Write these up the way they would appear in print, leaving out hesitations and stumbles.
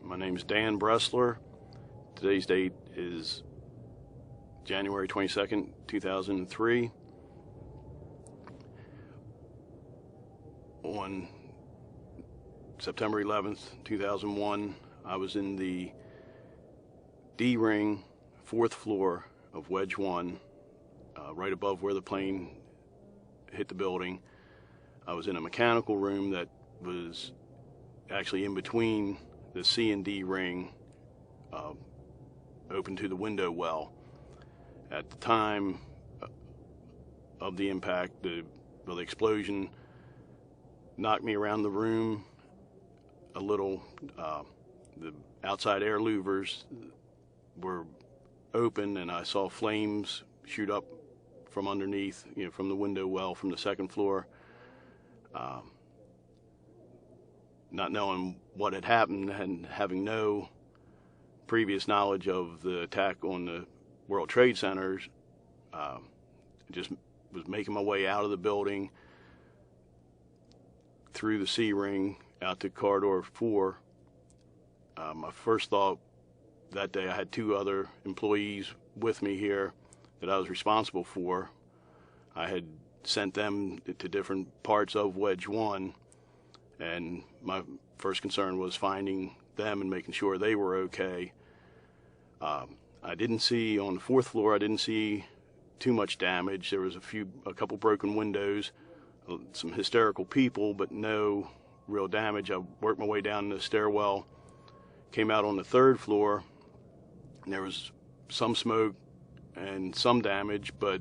My name is Dan Bressler. Today's date is January 22nd, 2003. On September 11th, 2001, I was in the D ring, 4th floor of Wedge 1, right above where the plane hit the building. I was in a mechanical room that was actually in between the C and D ring, open to the window well. At the time of the impact, the explosion knocked me around the room a little. The outside air louvers were open, and I saw flames shoot up from underneath, from the window well from the 2nd floor. Not knowing what had happened and having no previous knowledge of the attack on the World Trade Centers, just was making my way out of the building through the C ring out to corridor 4. My first thought that day, I had 2 other employees with me here that I was responsible for. I had sent them to different parts of Wedge 1, and my first concern was finding them and making sure they were okay. I didn't see, on the 4th floor, I didn't see too much damage. There was a couple broken windows, some hysterical people, but no real damage. I worked my way down the stairwell, came out on the 3rd floor, and there was some smoke and some damage, but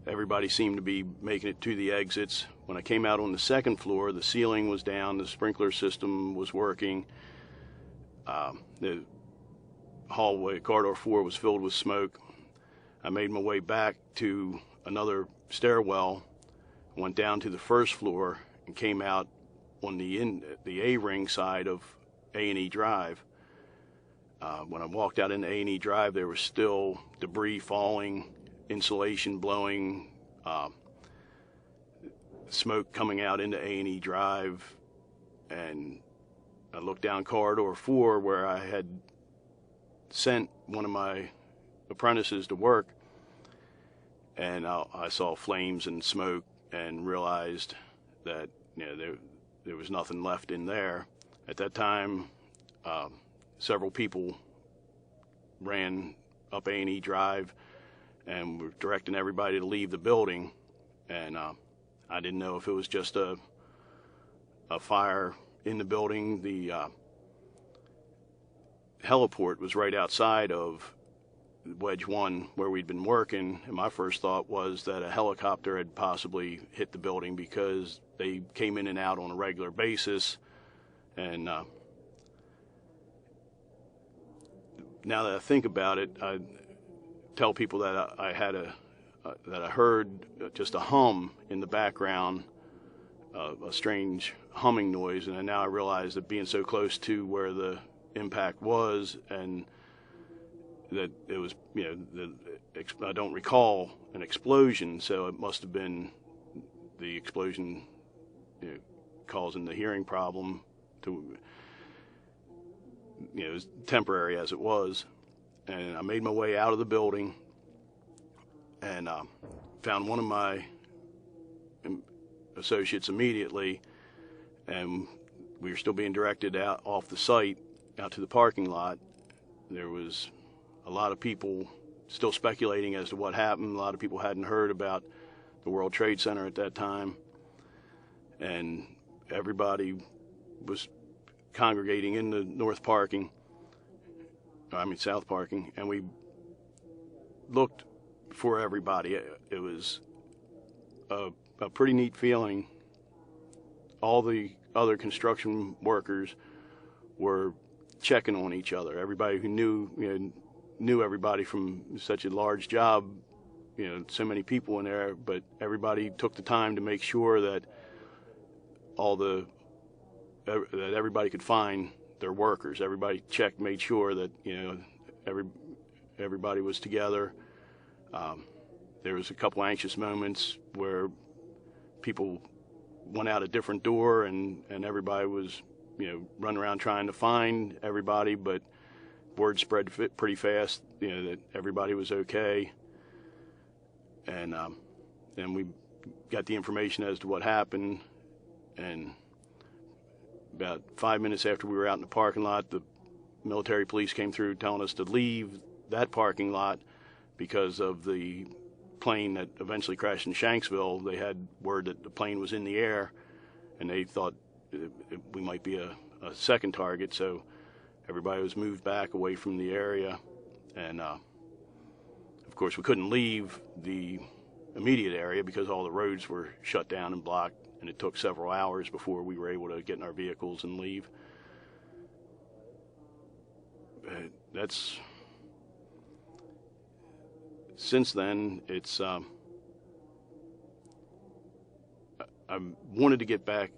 everybody seemed to be making it to the exits. When I came out on the 2nd floor, the ceiling was down, the sprinkler system was working. The hallway, corridor 4, was filled with smoke. I made my way back to another stairwell, went down to the 1st floor, and came out on the A-ring side of A&E Drive. When I walked out into A&E Drive, there was still debris falling, insulation blowing, smoke coming out into A&E Drive, and I looked down corridor 4 where I had sent one of my apprentices to work, and I saw flames and smoke and realized that there was nothing left in there. At that time, several people ran up A&E Drive and were directing everybody to leave the building, and I didn't know if it was just a fire in the building. The heliport was right outside of Wedge 1 where we'd been working, and my first thought was that a helicopter had possibly hit the building because they came in and out on a regular basis. And now that I think about it, I tell people that I heard just a hum in the background, a strange humming noise, and now I realize that being so close to where the impact was, and that it was, I don't recall an explosion, so it must have been the explosion causing the hearing problem. As temporary as it was. And I made my way out of the building and found one of my associates immediately, and we were still being directed out off the site out to the parking lot. There was a lot of people still speculating as to what happened. A lot of people hadn't heard about the World Trade Center at that time, and everybody was congregating in the south parking, and we looked for everybody. It was a pretty neat feeling. All the other construction workers were checking on each other. Everybody who knew everybody from such a large job, so many people in there, but everybody took the time to make sure that that everybody could find their workers. Everybody checked, made sure that everybody was together. There was a couple anxious moments where people went out a different door, and everybody was run around trying to find everybody, but word spread pretty fast, that everybody was okay. And then we got the information as to what happened, and about 5 minutes after we were out in the parking lot, the military police came through telling us to leave that parking lot because of the plane that eventually crashed in Shanksville. They had word that the plane was in the air, and they thought we might be a second target, so everybody was moved back away from the area. And of course, we couldn't leave the immediate area because all the roads were shut down and blocked, and it took several hours before we were able to get in our vehicles and leave. Since then, I wanted to get back,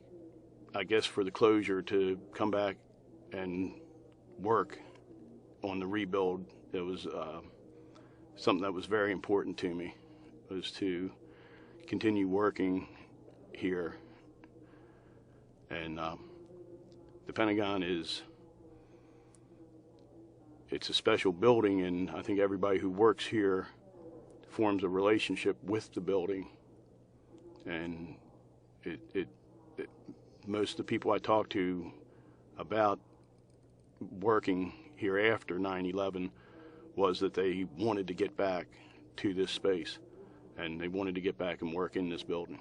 I guess, for the closure, to come back and work on the rebuild. It was something that was very important to me, was to continue working here. And the Pentagon it's a special building, and I think everybody who works here forms a relationship with the building. And most of the people I talk to about working here after 9/11 was that they wanted to get back to this space, and they wanted to get back and work in this building.